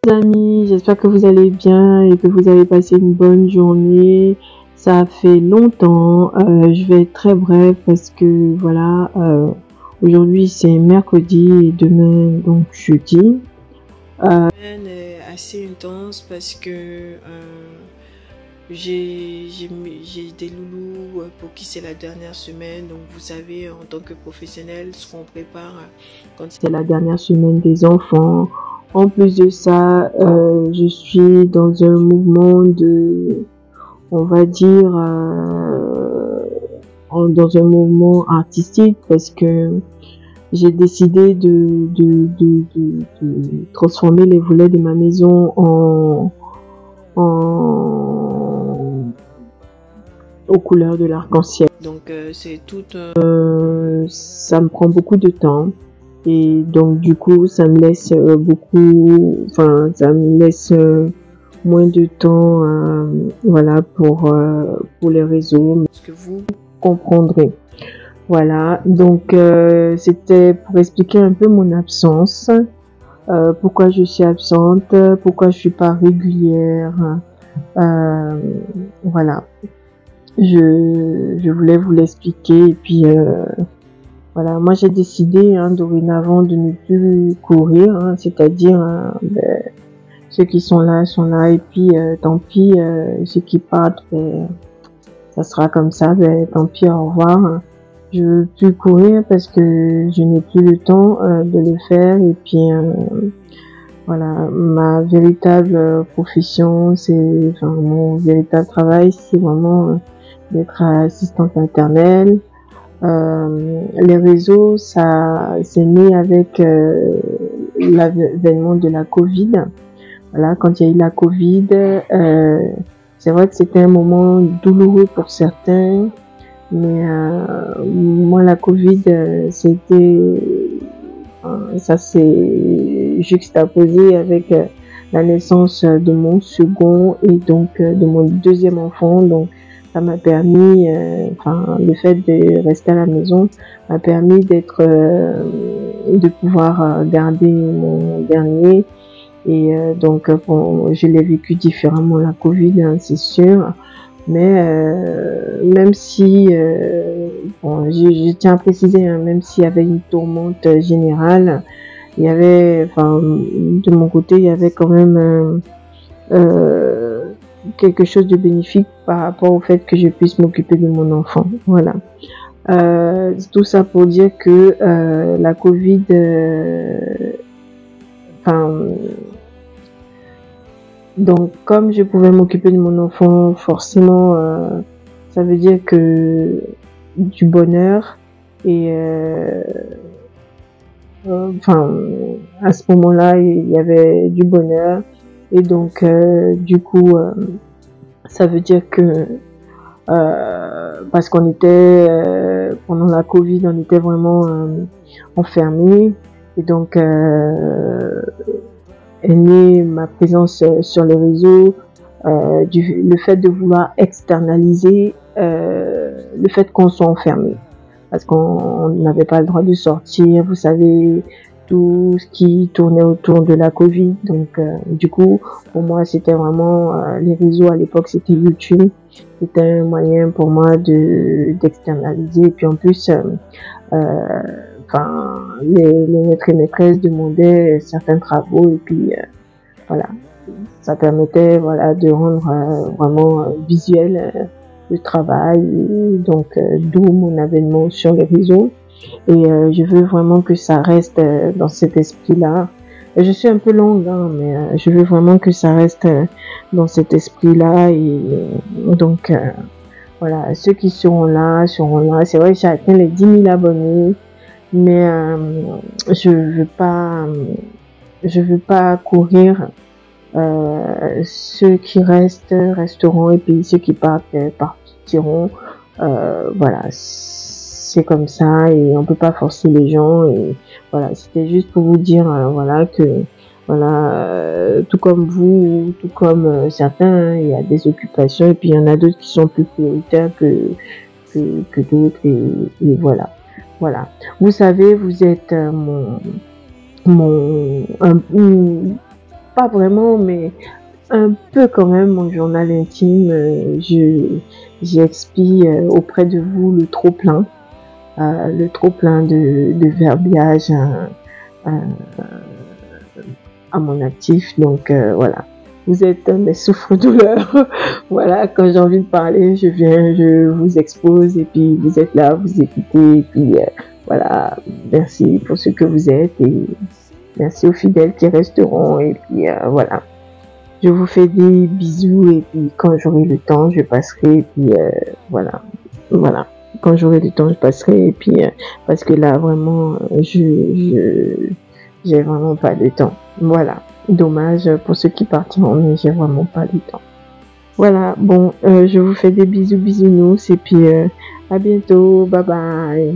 Amis, j'espère que vous allez bien et que vous avez passé une bonne journée. Ça fait longtemps, je vais être très bref parce que voilà, aujourd'hui c'est mercredi et demain donc jeudi. Semaine est assez intense parce que j'ai des loulous pour qui c'est la dernière semaine. Donc vous savez, en tant que professionnel, ce qu'on prépare quand c'est la dernière semaine des enfants. En plus de ça, je suis dans un mouvement de, on va dire, dans un mouvement artistique parce que j'ai décidé de transformer les volets de ma maison aux couleurs de l'arc-en-ciel. Donc c'est tout, ça me prend beaucoup de temps. Et donc du coup ça me laisse ça me laisse moins de temps voilà pour les réseaux, ce que vous comprendrez. Voilà, donc c'était pour expliquer un peu mon absence, pourquoi je suis absente, pourquoi je suis pas régulière, voilà, je voulais vous l'expliquer. Et puis voilà, moi j'ai décidé dorénavant de ne plus courir, c'est-à-dire ceux qui sont là et puis tant pis, ceux qui partent, ça sera comme ça, tant pis, au revoir. Je veux plus courir parce que je n'ai plus le temps de le faire. Et puis voilà, ma véritable profession, mon véritable travail, c'est vraiment d'être assistante maternelle. Les réseaux, ça c'est né avec l'avènement de la Covid. Voilà, quand il y a eu la Covid, c'est vrai que c'était un moment douloureux pour certains, mais moi la Covid, ça s'est juxtaposé avec la naissance de mon second et donc de mon deuxième enfant. Donc ça m'a permis, le fait de rester à la maison m'a permis de pouvoir garder mon dernier. Et donc je l'ai vécu différemment la Covid, c'est sûr. Mais même si, je tiens à préciser, même s'il y avait une tourmente générale, il y avait, de mon côté, il y avait quand même quelque chose de bénéfique par rapport au fait que je puisse m'occuper de mon enfant. Voilà. Tout ça pour dire que la Covid, donc comme je pouvais m'occuper de mon enfant, forcément, ça veut dire que du bonheur. Et à ce moment-là, il y avait du bonheur. Et donc, du coup, ça veut dire que parce qu'on était pendant la Covid, on était vraiment enfermés. Et donc, est née ma présence sur les réseaux, le fait de vouloir externaliser le fait qu'on soit enfermé, parce qu'on n'avait pas le droit de sortir, vous savez, tout ce qui tournait autour de la Covid. Donc du coup pour moi c'était vraiment les réseaux à l'époque, c'était YouTube, c'était un moyen pour moi d'externaliser. Et puis en plus les maîtres et maîtresses demandaient certains travaux. Et puis voilà, ça permettait de rendre vraiment visuel le travail. Et donc d'où mon avènement sur les réseaux. Et je veux vraiment que ça reste dans cet esprit-là. Je suis un peu longue, mais je veux vraiment que ça reste dans cet esprit-là. Et donc voilà, ceux qui seront là. C'est vrai que j'ai atteint les 10 000 abonnés, mais je veux pas courir. Ceux qui resteront, et puis ceux qui partiront. Voilà, c'est comme ça et on peut pas forcer les gens. Et voilà, c'était juste pour vous dire que tout comme vous, tout comme certains, il y a des occupations, et puis il y en a d'autres qui sont plus prioritaires que d'autres. Et voilà. Vous savez, vous êtes pas vraiment, mais un peu quand même mon journal intime. J'expie auprès de vous le trop plein de verbiage à mon actif. Donc voilà, vous êtes mes souffres-douleurs. Voilà, quand j'ai envie de parler, je viens, je vous expose et puis vous êtes là, vous écoutez et puis voilà, merci pour ce que vous êtes et merci aux fidèles qui resteront et puis voilà. Je vous fais des bisous et puis quand j'aurai le temps, je passerai et puis voilà. Quand j'aurai le temps, je passerai et puis parce que là vraiment, j'ai vraiment pas de temps. Voilà. Dommage pour ceux qui partiront, mais j'ai vraiment pas de temps. Voilà. Bon, je vous fais des bisous, bisounours et puis à bientôt. Bye bye.